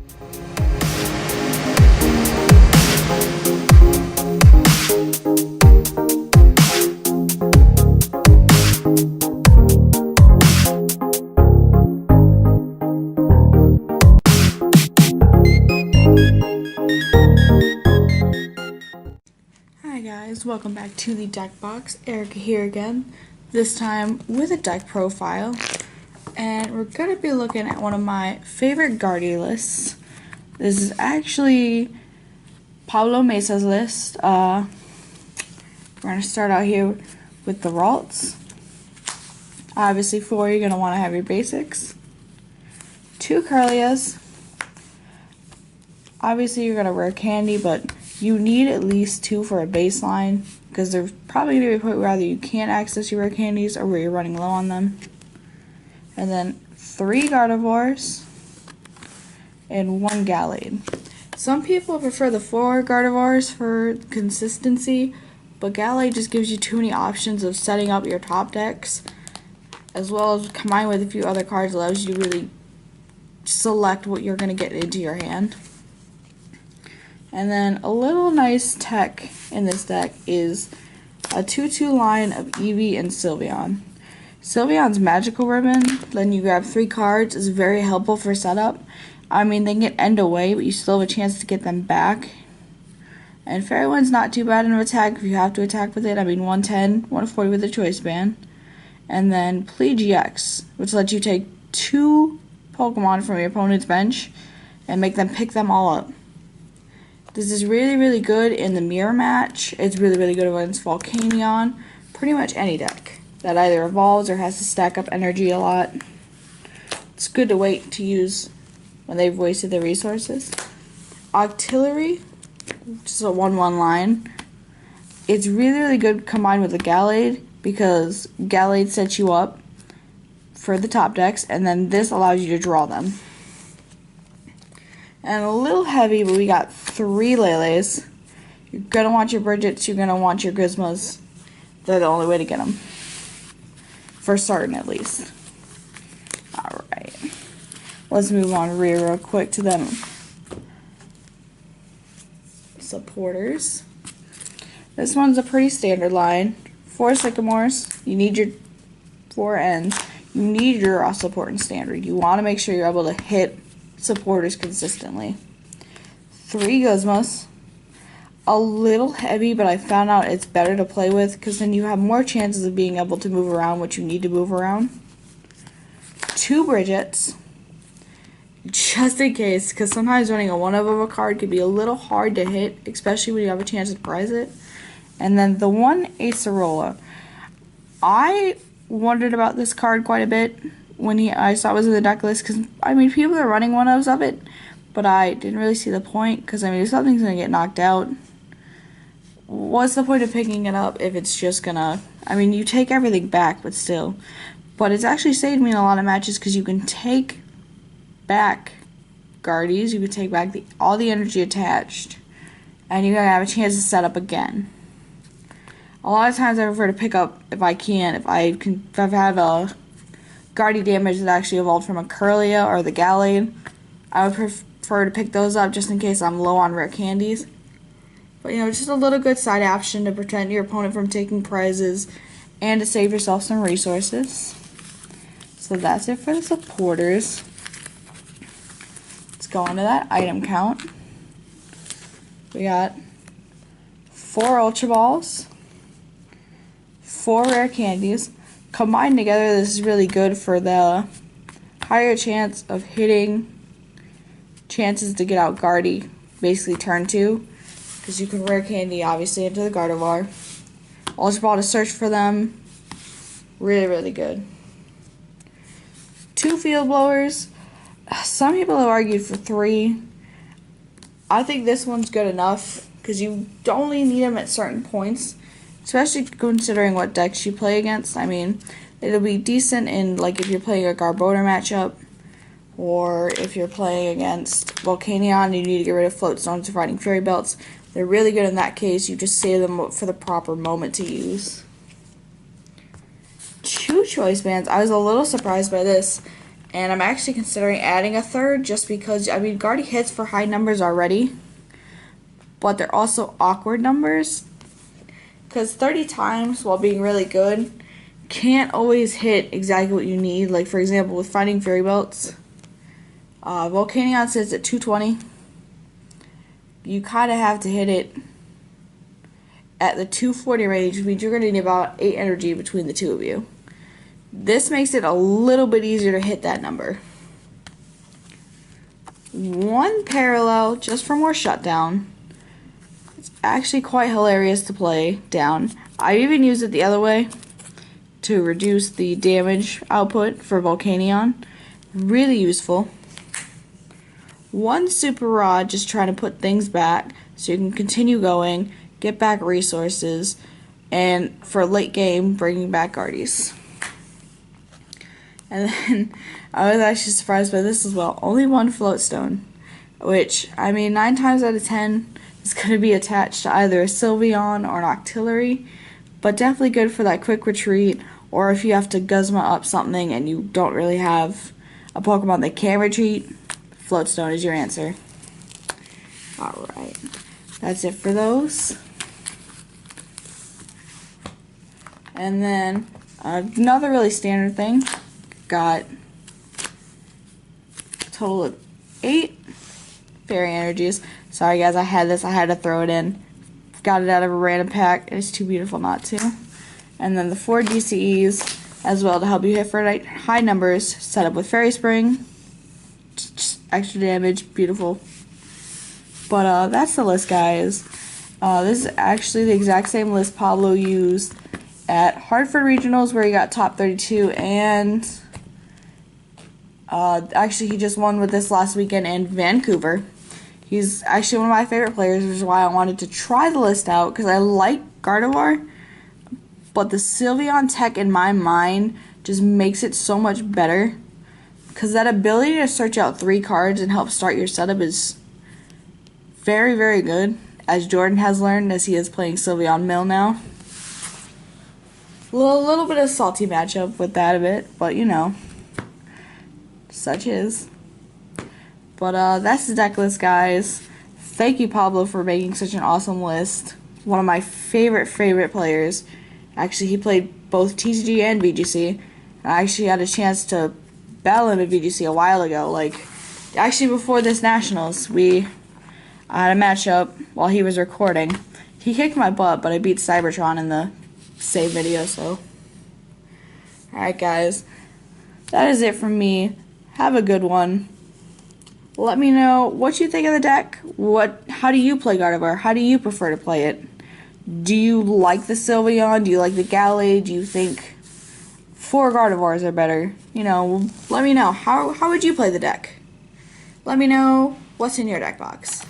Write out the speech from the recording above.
Hi guys, welcome back to the deck box. Erika here again, this time with a deck profile, and we're going to be looking at one of my favorite Gardevoir lists. This is actually Pablo Mesa's list. We're going to start out here with the Ralts. Obviously 4, you're going to want to have your basics. 2 Curlias. Obviously you're going to rare candy, but you need at least 2 for a baseline, because there's probably going to be a point where either you can't access your rare candies or where you're running low on them. And then 3 Gardevoirs and 1 Gallade. Some people prefer the 4 Gardevoirs for consistency, but Gallade just gives you too many options of setting up your top decks, as well as combined with a few other cards allows you to really select what you're going to get into your hand. And then a little nice tech in this deck is a 2/2 line of Eevee and Sylveon. Sylveon's Magical Ribbon, then you grab 3 cards, is very helpful for setup. I mean, they can get end away, but you still have a chance to get them back. And Fairy Wind's not too bad in attack if you have to attack with it. I mean, 110, 140 with the Choice Band. And then Pledgex, which lets you take 2 Pokemon from your opponent's bench and make them pick them all up. This is really, really good in the mirror match. It's really, really good against Volcanion. Pretty much any deck that either evolves or has to stack up energy a lot. It's good to wait to use when they've wasted their resources. Octillery, which is a 1/1 line. It's really, really good combined with the Gallade, because Gallade sets you up for the top decks, and then this allows you to draw them. And a little heavy, but we got 3 Lele's. You're going to want your Bridgets, you're going to want your Gizmos. They're the only way to get them. For certain, at least. Alright. Let's move on real quick to them supporters. This one's a pretty standard line. 4 Sycamores. You need your 4 ends. You need your support in standard. You want to make sure you're able to hit supporters consistently. 3 Gizmos. A little heavy, but I found out it's better to play with, because then you have more chances of being able to move around what you need to move around. 2 Bridgets, just in case, because sometimes running a 1 of a card could be a little hard to hit, especially when you have a chance to prize it. And then the 1 Acerola. I wondered about this card quite a bit when I saw it was in the deck list, because, I mean, people are running 1/ofs of it, but I didn't really see the point, because, I mean, if something's going to get knocked out, what's the point of picking it up if it's just going to, I mean, you take everything back, but still. But it's actually saved me in a lot of matches, because you can take back Guardies, you can take back all the energy attached, and you're going to have a chance to set up again. A lot of times I prefer to pick up, if I can, if I have a Guardy damage that actually evolved from a Curlia or the Gallade, I would prefer to pick those up just in case I'm low on rare candies. But, you know, just a little good side option to prevent your opponent from taking prizes and to save yourself some resources. So that's it for the supporters. Let's go on to that item count. We got 4 Ultra Balls, 4 rare candies. Combined together, this is really good for the higher chance of hitting chances to get out Guardy, basically turn 2, because you can rare candy obviously into the Gardevoir. Ultra Ball to search for them. Really, really good. 2 Field Blowers. Some people have argued for 3. I think this one's good enough, because you only need them at certain points. Especially considering what decks you play against. I mean, it'll be decent in, like, if you're playing a Garbodor matchup, or if you're playing against Volcanion and you need to get rid of Float Stones or fighting Fairy Belts. They're really good in that case. You just save them for the proper moment to use. 2 Choice Bands. I was a little surprised by this. And I'm actually considering adding a third just because, I mean, Guardy hits for high numbers already, but they're also awkward numbers. Because 30 times, while being really good, can't always hit exactly what you need. Like, for example, with Finding Fairy Belts, Volcanion sits at 220. You kind of have to hit it at the 240 range, which means you're going to need about 8 energy between the two of you. This makes it a little bit easier to hit that number. One parallel, just for more shutdown. It's actually quite hilarious to play down. I even use it the other way to reduce the damage output for Volcanion. Really useful. One Super Rod, just trying to put things back so you can continue going, get back resources, and for late game, bringing back Guardies. And then I was actually surprised by this as well. Only one Float Stone, which, I mean, 9 times out of 10 is going to be attached to either a Sylveon or an Octillery, but definitely good for that quick retreat, or if you have to Guzma up something and you don't really have a Pokemon that can retreat, Float Stone is your answer. Alright, that's it for those. And then another really standard thing, got a total of 8 Fairy Energies. Sorry guys, I had this, I had to throw it in. Got it out of a random pack, it's too beautiful not to. And then the 4 DCEs as well to help you hit for high numbers, set up with Fairy Spring. Just extra damage, beautiful. But that's the list, guys. This is actually the exact same list Pablo used at Hartford Regionals, where he got top 32, and actually he just won with this last weekend in Vancouver. He's actually one of my favorite players, which is why I wanted to try the list out, because I like Gardevoir, but the Sylveon tech in my mind just makes it so much better, because that ability to search out 3 cards and help start your setup is very, very good, as Jordan has learned as he is playing Sylveon Mill now. A little bit of salty matchup with that a bit, but you know, such is. But that's the deck list, guys. Thank you, Pablo, for making such an awesome list. One of my favorite players. Actually, he played both TCG and VGC. I actually had a chance to battle him at VGC a while ago. Like, actually before this Nationals, I had a matchup while he was recording. He kicked my butt, but I beat Cybertron in the save video, so. Alright, guys. That is it from me. Have a good one. Let me know what you think of the deck. How do you play Gardevoir? How do you prefer to play it? Do you like the Sylveon? Do you like the Gallade? Do you think 4 Gardevoirs are better? You know, let me know. How would you play the deck? Let me know what's in your deck box.